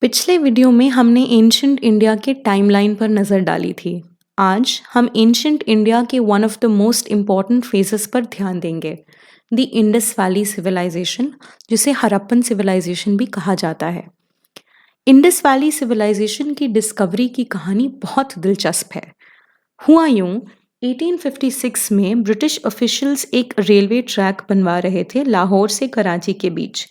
पिछले वीडियो में हमने एंशंट इंडिया के टाइमलाइन पर नज़र डाली थी। आज हम एंशंट इंडिया के one of the most important phases पर ध्यान देंगे, द इंडस वैली सिविलाइजेशन, जिसे हड़प्पन सिविलाइजेशन भी कहा जाता है। इंडस वैली सिविलाइजेशन की डिस्कवरी की कहानी बहुत दिलचस्प है। हुआ यूं, 1856 में ब्रिटिश ऑफिशियल्स एक रेलवे ट्रैक बनवा रहे थे लाहौर से कराची के बीच।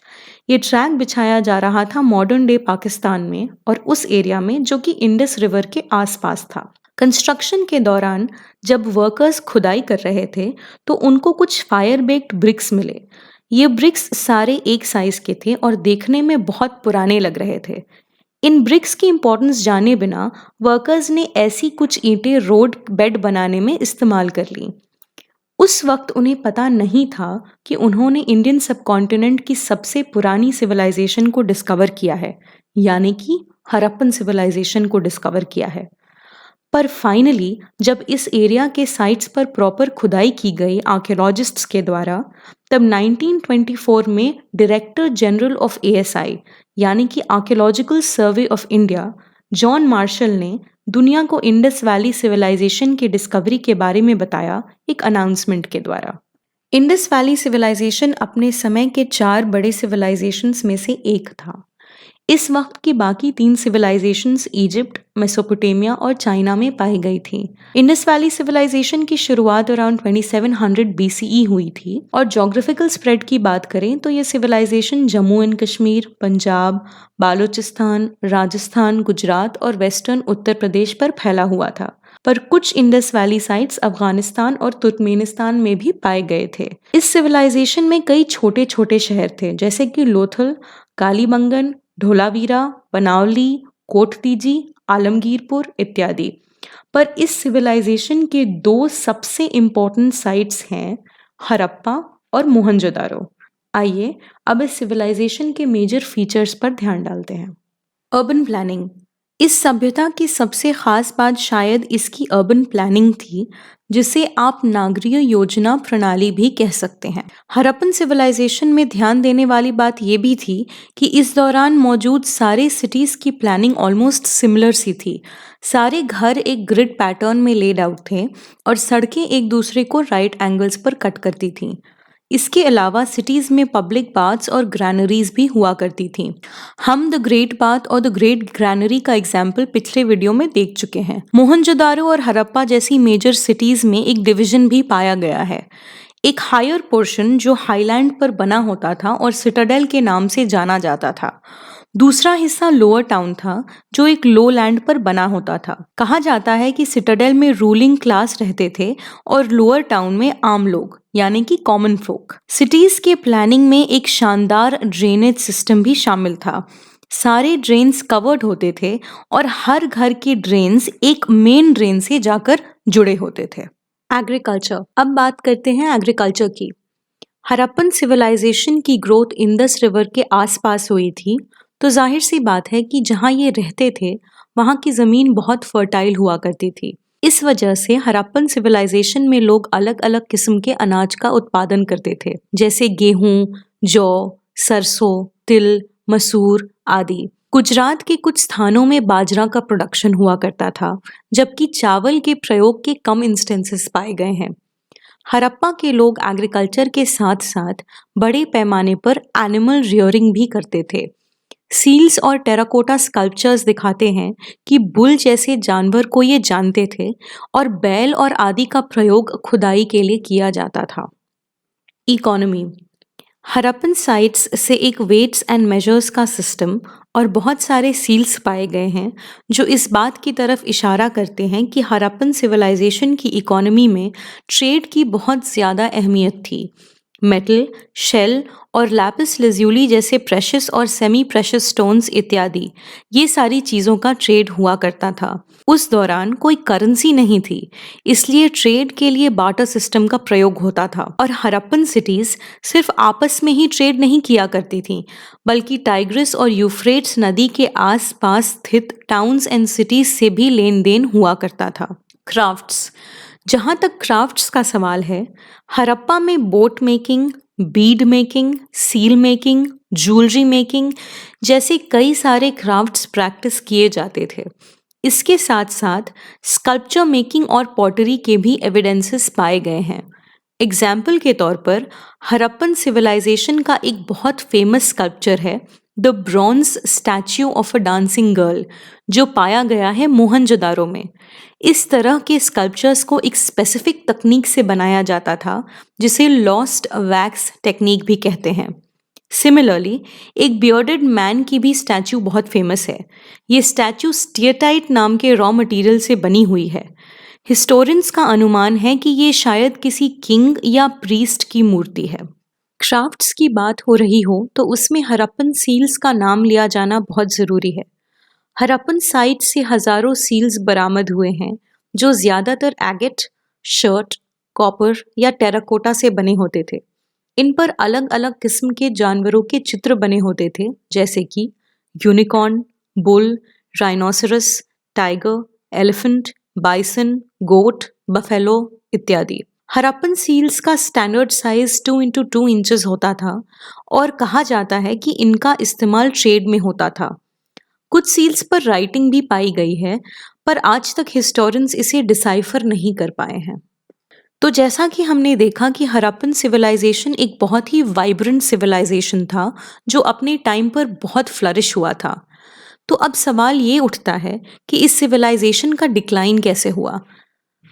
ये ट्रैक बिछाया जा रहा था मॉडर्न डे पाकिस्तान में और उस एरिया में जो कि इंडस रिवर के आसपास था। कंस्ट्रक्शन के दौरान जब वर्कर्स खुदाई कर रहे थे तो उनको कुछ फायर बेक्ड ब्रिक्स मिले। ये ब्रिक्स सारे एक साइज के थे और देखने में बहुत पुराने लग रहे थे। इन ब्रिक्स की इंपॉर्टेंस जाने बिना वर्कर्स ने ऐसी कुछ ईंटें रोड बेड बनाने में इस्तेमाल कर ली। उस वक्त उन्हें पता नहीं था कि उन्होंने इंडियन सबकॉन्टिनेंट की सबसे पुरानी सिविलाइजेशन को डिस्कवर किया है, यानी कि हड़प्पन सिविलाइजेशन को डिस्कवर किया है। पर फाइनली जब इस एरिया के साइट्स पर प्रॉपर खुदाई की गई आर्कियोलॉजिस्ट्स के द्वारा, तब 1924 में डायरेक्टर जनरल ऑफ एएसआई यानी कि archaeological survey of India John Marshall ने दुनिया को इंडस वैली सिविलाइजेशन की डिस्कवरी के बारे में बताया एक अनाउंसमेंट के द्वारा। इंडस वैली सिविलाइजेशन अपने समय के 4 बड़े सिविलाइजेशंस में से एक था। इस वक्त की बाकी 3 सिविलाइजेशंस इजिप्ट, मेसोपोटामिया और चाइना में पाई गई थी। इंडस वैली सिविलाइजेशन की शुरुआत अराउंड 2700 BCE हुई थी और ज्योग्राफिकल स्प्रेड की बात करें तो ये सिविलाइजेशन जम्मू एंड कश्मीर, पंजाब, बालूचिस्तान, राजस्थान, गुजरात और वेस्टर्न उत्तर प्रदेश पर फैला हुआ था। पर कुछ इंडस वैली साइट्स अफगानिस्तान और तुर्कमेनिस्तान में भी पाए गए थे। इस सिविलाइजेशन में कई छोटे छोटे शहर थे, जैसे कि लोथल, कालीबंगन, धोलावीरा, बनावली, कोटतीजी, आलमगीरपुर इत्यादि। पर इस सिविलाइजेशन के 2 सबसे इम्पोर्टेंट साइट्स हैं हड़प्पा और मोहनजोदारो। आइए अब इस सिविलाइजेशन के मेजर फीचर्स पर ध्यान डालते हैं। Urban planning. इस सभ्यता की सबसे खास बात शायद इसकी अर्बन प्लानिंग थी, जिसे आप नागरीय योजना प्रणाली भी कह सकते हैं। हड़प्पन सिविलाइजेशन में ध्यान देने वाली बात यह भी थी कि इस दौरान मौजूद सारे सिटीज की प्लानिंग ऑलमोस्ट सिमिलर सी थी। सारे घर एक ग्रिड पैटर्न में लेड आउट थे और सड़कें एक दूसरे को राइट एंगल्स पर कट करती थीं। इसके अलावा सिटीज में पब्लिक बाथ्स और ग्रैनरीज भी हुआ करती थीं। हम द ग्रेट बाथ और द ग्रेट ग्रैनरी का एग्जाम्पल पिछले वीडियो में देख चुके हैं। मोहनजोदारो और हड़प्पा जैसी मेजर सिटीज में एक डिवीजन भी पाया गया है। एक हायर पोर्शन जो हाईलैंड पर बना होता था और सिटाडेल के नाम से जाना जाता था। दूसरा हिस्सा लोअर टाउन था जो एक लो लैंड पर बना होता था। कहा जाता है कि सिटाडेल में रूलिंग क्लास रहते थे और लोअर टाउन में आम लोग यानी कि कॉमन folk। सिटीज के प्लानिंग में एक शानदार ड्रेनेज सिस्टम भी शामिल था। सारे ड्रेन्स कवर्ड होते थे और हर घर के ड्रेन्स एक मेन ड्रेन से जाकर जुड़े होते थे। एग्रीकल्चर। अब बात करते हैं एग्रीकल्चर की। हड़प्पन सिविलाइजेशन की ग्रोथ इंडस रिवर के आसपास हुई थी, तो जाहिर सी बात है कि जहाँ ये रहते थे वहाँ की ज़मीन बहुत फर्टाइल हुआ करती थी। इस वजह से हड़प्पन सिविलाइजेशन में लोग अलग अलग किस्म के अनाज का उत्पादन करते थे, जैसे गेहूं, जौ, सरसों, तिल, मसूर आदि। गुजरात के कुछ स्थानों में बाजरा का प्रोडक्शन हुआ करता था, जबकि चावल के प्रयोग के कम इंस्टेंसेस पाए गए हैं। हड़प्पा के लोग एग्रीकल्चर के साथ साथ बड़े पैमाने पर एनिमल रियरिंग भी करते थे। सील्स और टेराकोटा स्कल्पचर्स दिखाते हैं कि बुल जैसे जानवर को ये जानते थे और बैल और आदि का प्रयोग खुदाई के लिए किया जाता था। इकोनॉमी। हड़प्पन साइट्स से एक वेट्स एंड मेजर्स का सिस्टम और बहुत सारे सील्स पाए गए हैं जो इस बात की तरफ इशारा करते हैं कि हड़प्पन सिविलाइजेशन की इकोनॉमी में ट्रेड की बहुत ज़्यादा अहमियत थी। मेटल, शेल और लैपिस लज्यूली जैसे प्रेशियस और सेमी प्रेशियस स्टोन्स इत्यादि, ये सारी चीज़ों का ट्रेड हुआ करता था। उस दौरान कोई करेंसी नहीं थी, इसलिए ट्रेड के लिए बार्टर सिस्टम का प्रयोग होता था। और हड़प्पन सिटीज सिर्फ आपस में ही ट्रेड नहीं किया करती थीं, बल्कि टाइग्रिस और यूफ्रेट्स नदी के आसपास स्थित टाउन्स एंड सिटीज से भी लेन देन हुआ करता था। क्राफ्ट्स। जहाँ तक क्राफ्ट्स का सवाल है, हड़प्पा में boat making, bead making, seal making, jewellery making जैसे कई सारे क्राफ्ट्स प्रैक्टिस किए जाते थे। इसके साथ साथ स्कल्पचर मेकिंग और पॉटरी के भी एविडेंसेस पाए गए हैं। एग्जाम्पल के तौर पर हड़प्पन सिविलाइजेशन का एक बहुत फेमस स्कल्पचर है the bronze statue of a dancing girl, जो पाया गया है मोहनजोदारो में। इस तरह के स्कल्पचर्स को एक स्पेसिफिक तकनीक से बनाया जाता था जिसे लॉस्ट वैक्स टेक्निक भी कहते हैं। सिमिलरली एक बियर्डेड मैन की भी स्टैच्यू बहुत फेमस है। ये स्टैच्यू स्टीयरटाइट नाम के रॉ मटेरियल से बनी हुई है। हिस्टोरियंस का अनुमान है कि ये शायद किसी किंग या प्रीस्ट की मूर्ति है। क्राफ्ट्स की बात हो रही हो तो उसमें हड़प्पन सील्स का नाम लिया जाना बहुत ज़रूरी है। हड़प्पन साइट से हजारों सील्स बरामद हुए हैं जो ज़्यादातर एगेट, शर्ट, कॉपर या टेराकोटा से बने होते थे। इन पर अलग अलग किस्म के जानवरों के चित्र बने होते थे, जैसे कि unicorn, bull, rhinoceros, tiger, elephant, bison, goat, buffalo इत्यादि। हड़प्पन सील्स का स्टैंडर्ड साइज 2x2 इंचेस होता था और कहा जाता है कि इनका इस्तेमाल ट्रेड में होता था। कुछ सील्स पर राइटिंग भी पाई गई है, पर आज तक हिस्टोरियंस इसे डिसाइफर नहीं कर पाए हैं। तो जैसा कि हमने देखा कि हड़प्पन सिविलाइजेशन एक बहुत ही वाइब्रेंट सिविलाइजेशन था जो अपने टाइम पर बहुत फ्लरिश हुआ था। तो अब सवाल ये उठता है कि इस सिविलाइजेशन का डिक्लाइन कैसे हुआ।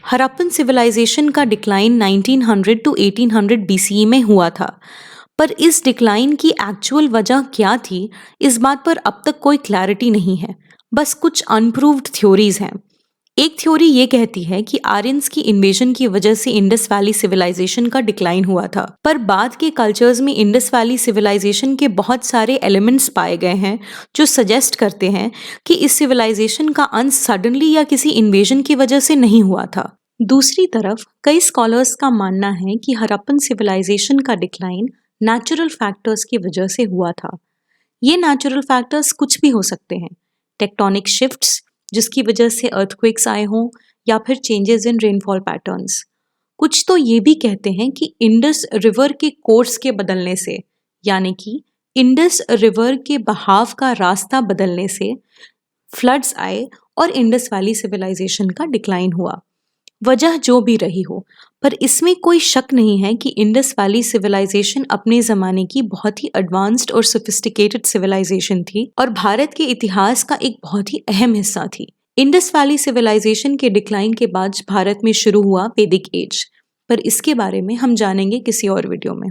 हड़प्पन सिविलाइजेशन का डिक्लाइन 1900 टू 1800 बीसीई में हुआ था, पर इस डिक्लाइन की एक्चुअल वजह क्या थी, इस बात पर अब तक कोई क्लैरिटी नहीं है। बस कुछ अनप्रूव्ड थ्योरीज हैं। एक थ्योरी ये कहती है कि आर्यंस की इन्वेजन की वजह से इंडस वैली सिविलाइजेशन का डिक्लाइन हुआ था, पर बाद के कल्चर्स में इंडस वैली सिविलाइजेशन के बहुत सारे एलिमेंट्स पाए गए हैं जो सजेस्ट करते हैं कि इस सिविलाइजेशन का अंत सडनली या किसी इन्वेजन की वजह से नहीं हुआ था। दूसरी तरफ कई स्कॉलर्स का मानना है कि हड़प्पन सिविलाइजेशन का डिक्लाइन नेचुरल फैक्टर्स की वजह से हुआ था। ये नेचुरल फैक्टर्स कुछ भी हो सकते हैं, टेक्टोनिक शिफ्ट्स जिसकी वजह से अर्थक्वेक्स आए हों, या फिर चेंजेस इन रेनफॉल पैटर्न्स। कुछ तो ये भी कहते हैं कि इंडस रिवर के कोर्स के बदलने से, यानी कि इंडस रिवर के बहाव का रास्ता बदलने से फ्लड्स आए और इंडस वैली सिविलाइजेशन का डिक्लाइन हुआ। वजह जो भी रही हो, पर इसमें कोई शक नहीं है कि इंडस वैली सिविलाइजेशन अपने ज़माने की बहुत ही एडवांस्ड और सोफिस्टिकेटेड सिविलाइजेशन थी और भारत के इतिहास का एक बहुत ही अहम हिस्सा थी। इंडस वैली सिविलाइजेशन के डिक्लाइन के बाद भारत में शुरू हुआ वैदिक एज, पर इसके बारे में हम जानेंगे किसी और वीडियो में।